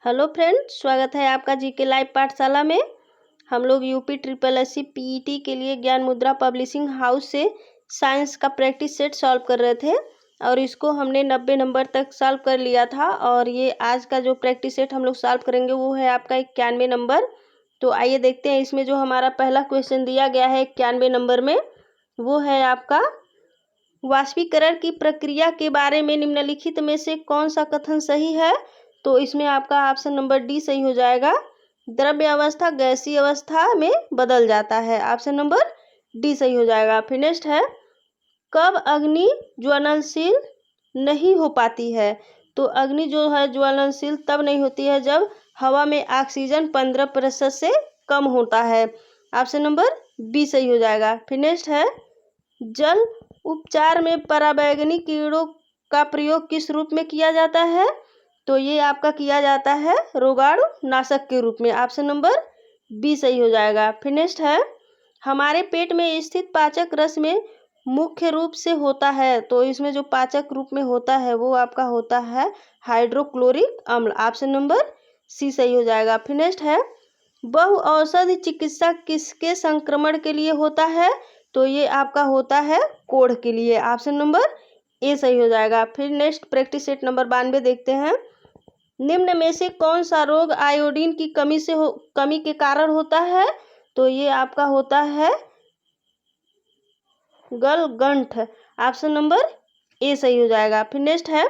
Hello friends, स्वागत है आपका जीके लाइव पाठशाला में। हम लोग यूपी ट्रिपल एससी पीईटी के लिए ज्ञान मुद्रा पब्लिशिंग हाउस से साइंस का प्रैक्टिस सेट सॉल्व कर रहे थे और इसको हमने 90 नंबर तक सॉल्व कर लिया था। और ये आज का जो प्रैक्टिस सेट हम लोग सॉल्व करेंगे वो है आपका 91 नंबर। तो आइए देखते हैं इसमें जो हमारा पहला क्वेश्चन दिया गया है 91 नंबर में, वो है आपका वाष्पीकरण की प्रक्रिया के बारे में निम्नलिखित में से कौन सा कथन सही है। तो इसमें आपका ऑप्शन नंबर डी सही हो जाएगा। द्रव्य अवस्था गैसीय अवस्था में बदल जाता है, ऑप्शन नंबर डी सही हो जाएगा। फिर नेक्स्ट है, कब अग्नि ज्वलनशील नहीं हो पाती है। तो अग्नि जो है ज्वलनशील तब नहीं होती है जब हवा में ऑक्सीजन 15% से कम होता है, ऑप्शन नंबर बी सही हो जाएगा। फिर नेक्स्ट है, जल उपचार में पराबैंगनी कीड़ों का प्रयोग किस रूप में किया जाता है। तो ये आपका किया जाता है रोगाणु नाशक के रूप में, ऑप्शन नंबर बी सही हो जाएगा। फिर नेक्स्ट है, हमारे पेट में स्थित पाचक रस में मुख्य रूप से होता है। तो इसमें जो पाचक रूप में होता है वो आपका होता है हाइड्रोक्लोरिक अम्ल, ऑप्शन नंबर सी सही हो जाएगा। फिर नेक्स्ट है, बहु औषधि चिकित्सा किसके संक्रमण के लिए होता है। तो ये आपका होता है कोढ़ के लिए, ऑप्शन नंबर ए सही हो जाएगा। फिर नेक्स्ट प्रैक्टिस सेट नंबर 92 देखते हैं, निम्न में से कौन सा रोग आयोडीन की कमी के कारण होता है। तो ये आपका होता है गलगंठ, ऑप्शन नंबर ए सही हो जाएगा। फिर नेक्स्ट है,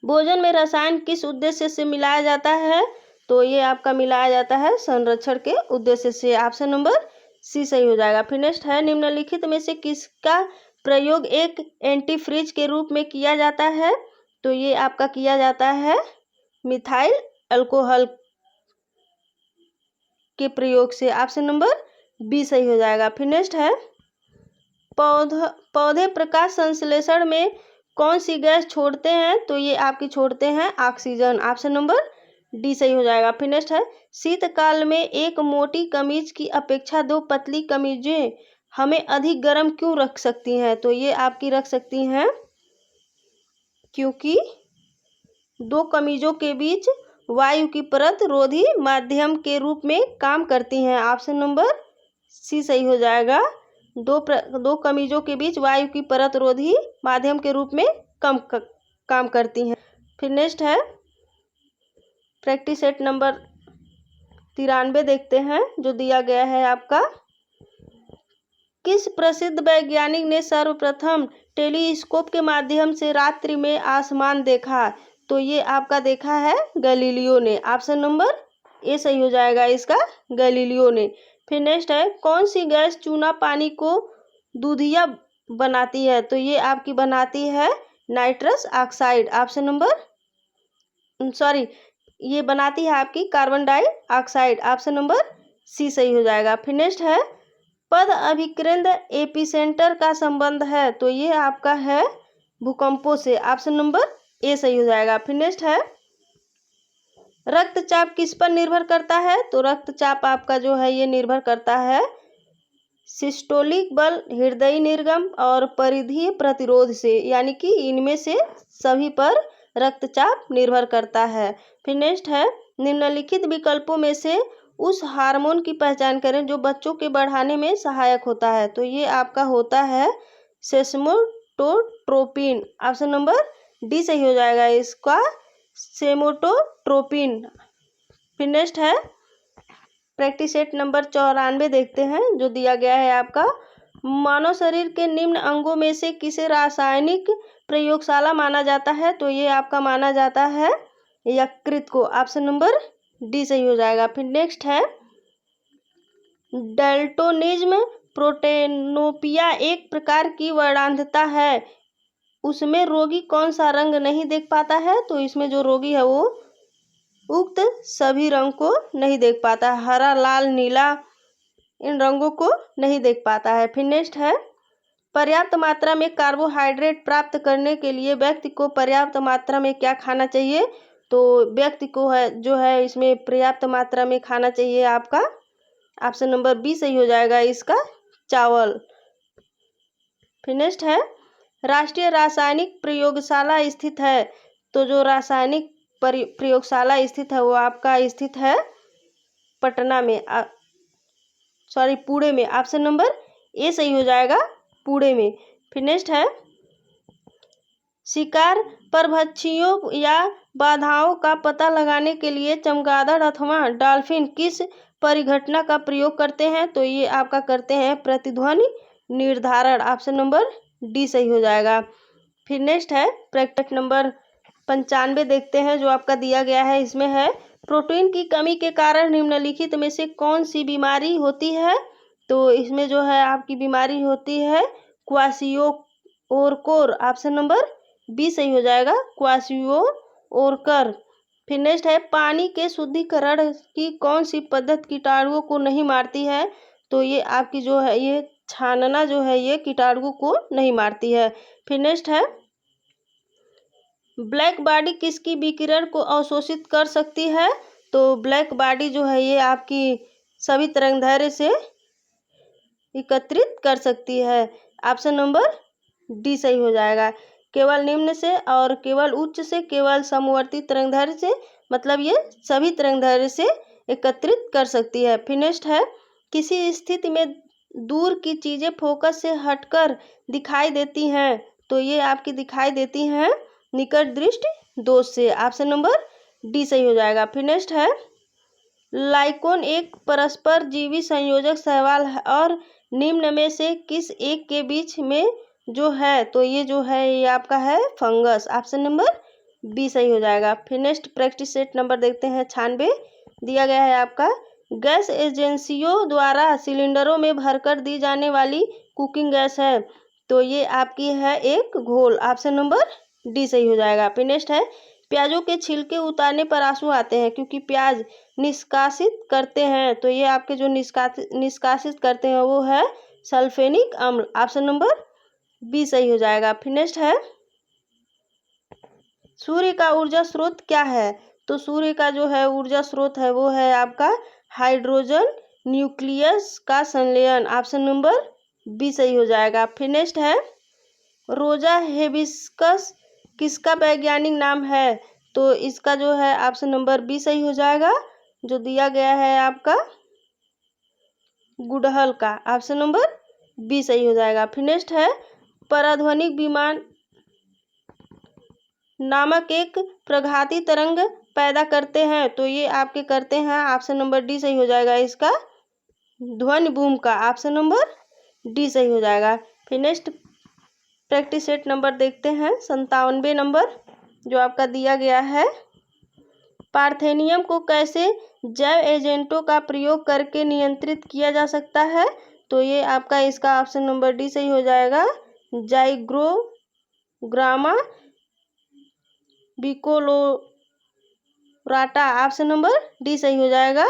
भोजन में रसायन किस उद्देश्य से मिलाया जाता है। तो ये आपका मिलाया जाता है संरक्षण के उद्देश्य से, ऑप्शन नंबर सी सही हो जाएगा। फिर नेक्स्ट है, निम्नलिखित में से किसका प्रयोग एक एंटीफ्रीज के रूप में किया जाता है। तो ये आपका किया जाता है मिथाइल अल्कोहल के प्रयोग से, ऑप्शन नंबर बी सही हो जाएगा। फिर नेक्स्ट है, पौधे प्रकाश संश्लेषण में कौन सी गैस छोड़ते हैं। तो ये आपकी छोड़ते हैं ऑक्सीजन, ऑप्शन नंबर डी सही हो जाएगा। फिर नेक्स्ट है, शीतकाल में एक मोटी कमीज की अपेक्षा दो पतली कमीजें हमें अधिक गर्म क्यों रख सकती हैं। तो ये आपकी रख सकती हैं क्योंकि दो कमीजों के बीच वायु की परत रोधी माध्यम के रूप में काम करती हैं, ऑप्शन नंबर सी सही हो जाएगा। दो कमीजों के बीच वायु की परत रोधी माध्यम के रूप में काम करती हैं। फिर नेक्स्ट है, प्रैक्टिस सेट नंबर 93 देखते हैं जो दिया गया है आपका, किस प्रसिद्ध वैज्ञानिक ने सर्वप्रथम टेलीस्कोप के माध्यम से रात्रि में आसमान देखा। तो ये आपका देखा है गैलीलियो ने, ऑप्शन नंबर ए सही हो जाएगा इसका, गैलीलियो ने। फिर नेक्स्ट है, कौन सी गैस चूना पानी को दूधिया बनाती है। तो ये आपकी बनाती है nitrous oxide, option number sorry ये बनाती है आपकी carbon dioxide, option number C सही हो जाएगा। फिर नेक्स्ट है, पद अभिकेंद्र एपिसेंटर का संबंध है। तो ये आपका है भूकंपों से, ऑप्शन नंबर ए सही हो जाएगा। फिर नेक्स्ट है, रक्तचाप किस पर निर्भर करता है। तो रक्तचाप आपका जो है ये निर्भर करता है सिस्टोलिक बल, हृदय निर्गम और परिधीय प्रतिरोध से, यानी कि इनमें से सभी पर रक्तचाप निर्भर करता है। फिर नेक्स्ट है, निम्नलिखित विकल्पों में से उस हार्मोन की पहचान करें जो बच्चों के बढ़ाने में सहायक होता है। तो ये आपका होता है सेसमोटोट्रोपिन, ऑप्शन नंबर डी सही हो जाएगा इसका, सेमोटोट्रोपिन। फिर नेक्स्ट है, प्रैक्टिस सेट नंबर 94 देखते हैं जो दिया गया है आपका, मानव शरीर के निम्न अंगों में से किसे रासायनिक प्रयोगशाला माना जाता है। तो ये आपका माना जाता है यकृत को, ऑप्शन नंबर डी सही हो जाएगा। फिर नेक्स्ट है, डैल्टोनिज्म प्रोटेनोपिया एक प्रकार की वर्णांधता है, उसमें रोगी कौन सा रंग नहीं देख पाता है। तो इसमें जो रोगी है वो उक्त सभी रंग को नहीं देख पाता है, हरा लाल नीला इन रंगों को नहीं देख पाता है। फिर नेक्स्ट है, पर्याप्त मात्रा में कार्बोहाइड्रेट प्राप्त करने के लिए व्यक्ति को पर्याप्त मात्रा में क्या खाना चाहिए। तो व्यक्ति को है जो है इसमें पर्याप्त मात्रा में खाना चाहिए आपका, ऑप्शन नंबर बी सही हो जाएगा इसका, चावल। फिर नेक्स्ट है, राष्ट्रीय रासायनिक प्रयोगशाला स्थित है। तो जो रासायनिक प्रयोगशाला स्थित है वो आपका स्थित है पटना में, पुणे में। ऑप्शन नंबर ए सही हो जाएगा, पुणे में। फिर नेक्स्ट है, शिकार परभक्षियों या बाधाओं का पता लगाने के लिए चमगादड़ अथवा डॉल्फिन किस परिघटना का प्रयोग करते हैं? तो ये आपका करते हैं प्रतिध्वनि निर्धारण। ऑप्शन नंबर डी सही हो जाएगा। फिर नेक्स्ट है प्रैक्टिस नंबर 95 देखते हैं जो आपका दिया गया है। इसमें है, प्रोटीन की कमी के कारण निम्नलिखित में से कौन सी बीमारी होती है? तो इसमें जो है आपकी बीमारी होती है क्वाशियोकोर। ऑप्शन नंबर बी सही हो जाएगा, क्वाशियोकोर। फिर नेक्स्ट है, पानी के शुद्धिकरण की कौन सी पद्धति कीटाणुओं को नहीं मारती है? तो ये आपकी जो है ये छानना जो है ये कीटाणुओं को नहीं मारती है। फिर नेक्स्ट है, ब्लैक बॉडी किसकी विकिरण को अवशोषित कर सकती है? तो ब्लैक बॉडी जो है ये आपकी सभी तरंगदैर्घ्य से एकत्रित कर सकती है। ऑप्शन नंबर डी सही हो जाएगा। केवल निम्न से और केवल उच्च से, केवल समवर्ती तरंगदैर्घ्य से, मतलब ये सभी तरंगदैर्घ्य से एकत्रित कर सकती है। फिर नेक्स्ट है, किसी स्थिति में दूर की चीजें फोकस से हटकर दिखाई देती हैं? तो ये आपकी दिखाई देती हैं निकट दृष्टि दोष से। ऑप्शन नंबर डी सही हो जाएगा। फिर नेक्स्ट है, लाइकोन एक परस्पर जीवी संयोजक शैवाल है और निम्न में से किस एक के बीच में जो है? तो ये जो है ये आपका है फंगस। ऑप्शन नंबर बी सही हो जाएगा। फिर नेक्स्ट प्रैक्टिस सेट नंबर देखते हैं 96। दिया गया है आपका, गैस एजेंसियों द्वारा सिलेंडरों में भरकर दी जाने वाली कुकिंग गैस है। तो ये आपकी है एक घोल। ऑप्शन नंबर डी सही हो जाएगा। फिर नेक्स्ट है, प्याजों के छिलके उतारने पर आंसू आते हैं क्योंकि प्याज निष्कासित करते हैं। तो ये आपके जो निष्कासित करते हैं वो है सल्फेनिक अम्ल। ऑप्शन नंबर बी सही हो जाएगा। फिर नेक्स्ट है, सूर्य का ऊर्जा स्रोत क्या है? तो सूर्य का जो है ऊर्जा स्रोत है वो है आपका हाइड्रोजन न्यूक्लियस का संलयन। ऑप्शन नंबर बी सही हो जाएगा। फिर नेक्स्ट है, रोजा हिबिस्कस किसका वैज्ञानिक नाम है? तो इसका जो है ऑप्शन नंबर बी सही हो जाएगा, जो दिया गया है आपका गुड़हल का। ऑप्शन नंबर बी सही हो जाएगा। फिर नेक्स्ट है, पराध्वनिक विमान नामक एक प्रघाती तरंग पैदा करते हैं। तो ये आपके करते हैं, ऑप्शन नंबर डी सही हो जाएगा, इसका ध्वनि बूम का। ऑप्शन नंबर डी सही हो जाएगा। फिर नेक्स्ट प्रैक्टिस सेट नंबर देखते हैं 97 नंबर जो आपका दिया गया है, पार्थेनियम को कैसे जैव एजेंटों का प्रयोग करके नियंत्रित किया जा सकता है? तो ये आपका इसका ऑप्शन नंबर डी सही हो जाएगा, जाइग्रोग्रामा बिकोलोराटा। ऑप्शन नंबर डी सही हो जाएगा,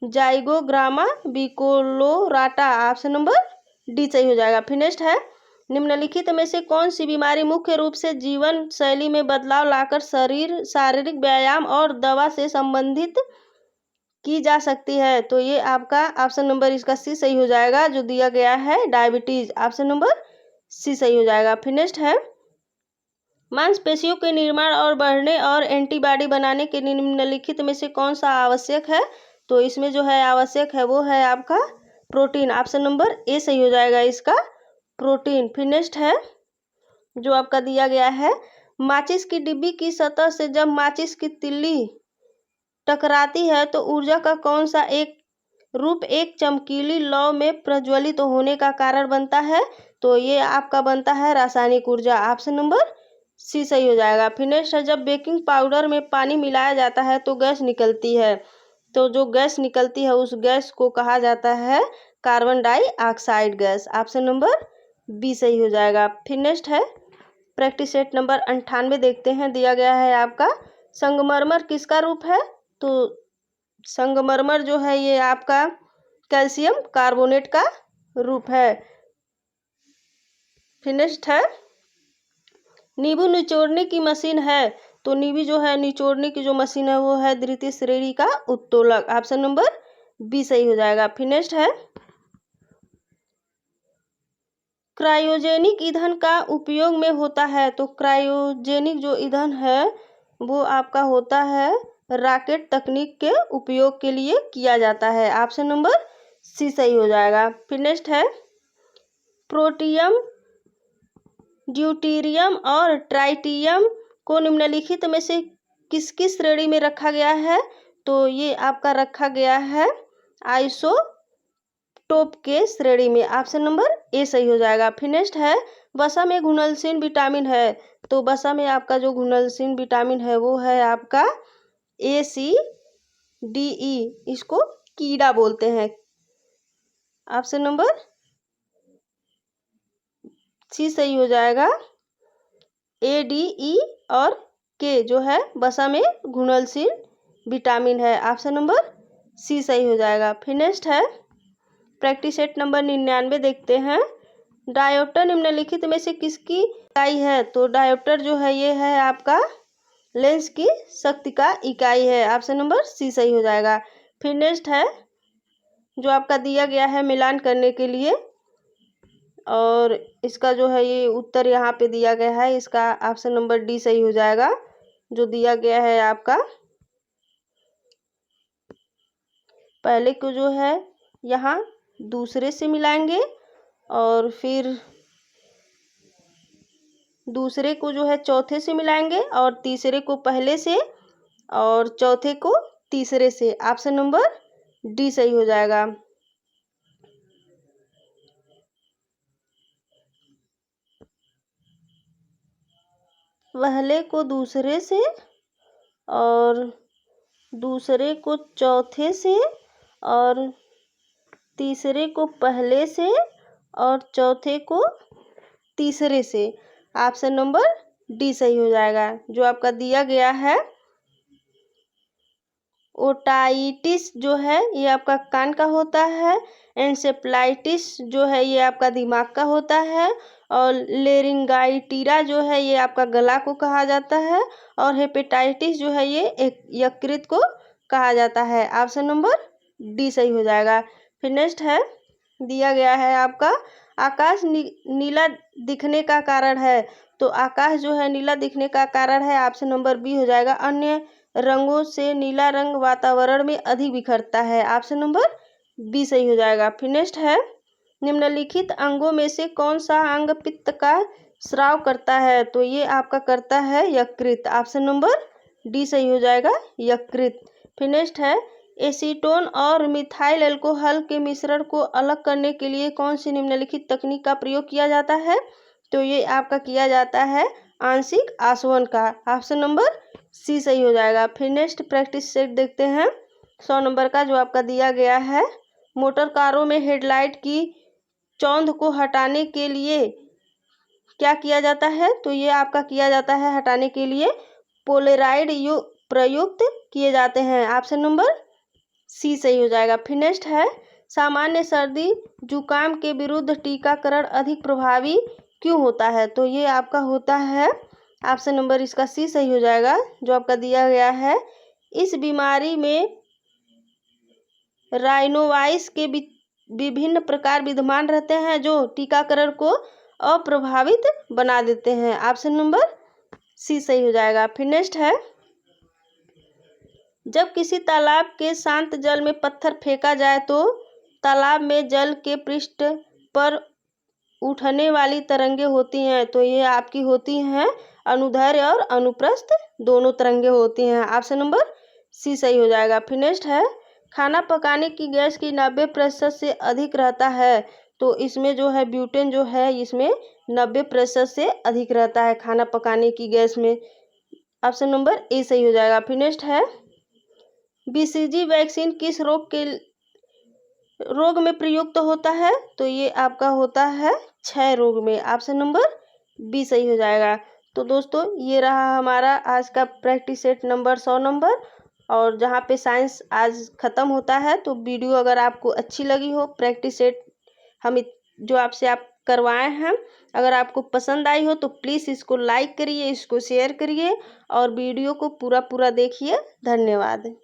जाइगोग्रामा बिकोलोराटा। ऑप्शन नंबर डी सही हो जाएगा। फिर नेक्स्ट है, निम्नलिखित में से कौन सी बीमारी मुख्य रूप से जीवन शैली में बदलाव लाकर शारीरिक व्यायाम और दवा से संबंधित की जा सकती है? तो ये आपका ऑप्शन नंबर इसका सी सही हो जाएगा, जो दिया गया है डायबिटीज। ऑप्शन नंबर सी सही हो जाएगा। फिर नेक्स्ट है, मांसपेशियों के निर्माण और बढ़ने और एंटीबॉडी बनाने के निम्नलिखित में से कौन सा आवश्यक है? तो इसमें जो है आवश्यक है वो है आपका प्रोटीन। ऑप्शन नंबर ए सही हो जाएगा, इसका प्रोटीन। फिर नेक्स्ट है, जो आपका दिया गया है, माचिस की डिब्बी की सतह से जब माचिस की तिल्ली टकराती है तो ऊर्जा का कौन सा एक रूप एक चमकीली लौ में प्रज्वलित होने का कारण बनता है? तो ये आपका बनता है रासायनिक ऊर्जा। ऑप्शन नंबर सी सही हो जाएगा। फिर नेक्स्ट है, जब बेकिंग पाउडर में पानी मिलाया जाता है तो गैस निकलती है। तो जो गैस निकलती है उस गैस को कहा जाता है carbon dioxide gas. Option number B सही हो जाएगा। फिर नेक्स्ट है, प्रैक्टिस सेट नंबर 98 देखते हैं। दिया गया है आपका, संगमरमर किसका रूप है? तो संगमरमर जो है ये आपका कैल्शियम कार्बोनेट का रूप है। फिर नेक्स्ट है, नींबू निचोड़ने की मशीन है। तो नींबू जो है निचोड़ने की जो मशीन है वो है द्वितीय श्रेणी का उत्तोलक। ऑप्शन नंबर बी सही हो जाएगा। फिर नेक्स्ट है, क्रायोजेनिक ईंधन का उपयोग में होता है। तो क्रायोजेनिक जो ईंधन है वो आपका होता है रॉकेट तकनीक के उपयोग के लिए किया जाता है। ऑप्शन नंबर सी सही हो जाएगा। फिर नेक्स्ट है प्रोटियम, ड्यूटीरियम और ट्राइटियम को निम्नलिखित में से किसकी श्रेणी में रखा गया है? तो ये आपका रखा गया है आइसोटोप के श्रेणी में। ऑप्शन नंबर ए सही हो जाएगा। फिर नेक्स्ट है वसा में घुलनशील विटामिन है, तो वसा में आपका जो घुलनशील विटामिन है वो है आपका ACDE, इसको कीड़ा बोलते हैं। ऑप्शन नंबर सी सही हो जाएगा। ADE और के जो है वसा में घुलनशील विटामिन है। ऑप्शन नंबर सी सही हो जाएगा। फिर नेक्स्ट है प्रैक्टिस सेट नंबर 99 देखते हैं। डायोप्टर निम्नलिखित में से किसकी इकाई है? तो डायोप्टर जो है ये है आपका लेंस की शक्ति का इकाई है। ऑप्शन नंबर सी सही हो जाएगा। फिर नेक्स्ट है जो आपका दिया गया है मिलान करने के लिए, और इसका जो है ये उत्तर यहाँ पे दिया गया है, इसका ऑप्शन नंबर डी सही हो जाएगा। जो दिया गया है आपका पहले को जो है यहाँ दूसरे से मिलाएंगे और फिर दूसरे को जो है चौथे से मिलाएंगे और तीसरे को पहले से और चौथे को तीसरे से। ऑप्शन नंबर डी सही हो जाएगा। पहले को दूसरे से और दूसरे को चौथे से और तीसरे को पहले से और चौथे को तीसरे से। ऑप्शन नंबर डी सही हो जाएगा। जो आपका दिया गया है ओटाइटिस जो है ये आपका कान का होता है, एंसेफ्लाइटिस जो है ये आपका दिमाग का होता है, और लेरिंगाइटिरा जो है ये आपका गला को कहा जाता है, और हेपेटाइटिस जो है ये एक यकृत को कहा जाता है। ऑप्शन नंबर डी सही हो जाएगा। फिर नेक्स्ट है दिया गया है आपका आकाश नीला दिखने का कारण है, तो आकाश जो है नीला दिखने का कारण है। ऑप्शन नंबर बी हो जाएगा। अन्य रंगों से नीला रंग वातावरण में अधिक बिखरता है। ऑप्शन नंबर बी सही हो जाएगा। फिर नेक्स्ट है निम्नलिखित अंगों में से कौन सा अंग पित्त का स्राव करता है? तो ये आपका करता है यकृत। ऑप्शन नंबर डी सही हो जाएगा, यकृत। फिर नेक्स्ट है एसीटोन और मिथाइल अल्कोहल के मिश्रण को अलग करने के लिए कौन सी निम्नलिखित तकनीक का प्रयोग किया जाता है? तो ये आपका किया जाता है आंशिक आसवन का। ऑप्शन नंबर सी सही हो जाएगा। फिर नेक्स्ट प्रैक्टिस सेट देखते हैं 100 नंबर का, जो आपका दिया गया है मोटर कारों में हेडलाइट की चौंध को हटाने के लिए क्या किया जाता है? तो ये आपका किया जाता है हटाने के लिए पोलेराइड प्रयुक्त किए जाते हैं। ऑप्शन नंबर सी सही हो जाएगा। फिर नेक्स्ट है सामान्य सर्दी जुकाम के विरुद्ध टीकाकरण अधिक प्रभावी क्यों होता है? तो ये आपका होता है ऑप्शन नंबर इसका सी सही हो जाएगा। जो आपका दिया गया है इस बीमारी में राइनोवाइरस के विभिन्न प्रकार विद्यमान रहते हैं जो टीकाकरण को अप्रभावित बना देते हैं। ऑप्शन नंबर सी सही हो जाएगा। फिर नेक्स्ट है जब किसी तालाब के शांत जल में पत्थर फेंका जाए तो तालाब में जल के पृष्ठ पर उठने वाली तरंगे होती हैं, तो ये आपकी होती हैं अनुदैर्ध्य और अनुप्रस्थ दोनों तरंगे होती हैं। ऑप्शन नंबर सी सही हो जाएगा। फिर नेक्स्ट है खाना पकाने की गैस की 90% से अधिक रहता है, तो इसमें जो है ब्यूटेन जो है इसमें 90% से अधिक रहता है खाना पकाने की गैस में। ऑप्शन नंबर ए सही हो जाएगा। फिर नेक्स्ट है BCG वैक्सीन किस रोग में प्रयुक्त होता है? तो ये आपका होता है क्षय रोग में। ऑप्शन नंबर बी सही हो जाएगा। तो दोस्तों ये रहा हमारा आज का प्रैक्टिस सेट नंबर 100 नंबर, और जहाँ पे साइंस आज ख़त्म होता है। तो वीडियो अगर आपको अच्छी लगी हो, प्रैक्टिस सेट हम जो आपसे आप करवाए हैं अगर आपको पसंद आई हो तो प्लीज़ इसको लाइक करिए, इसको शेयर करिए और वीडियो को पूरा देखिए। धन्यवाद।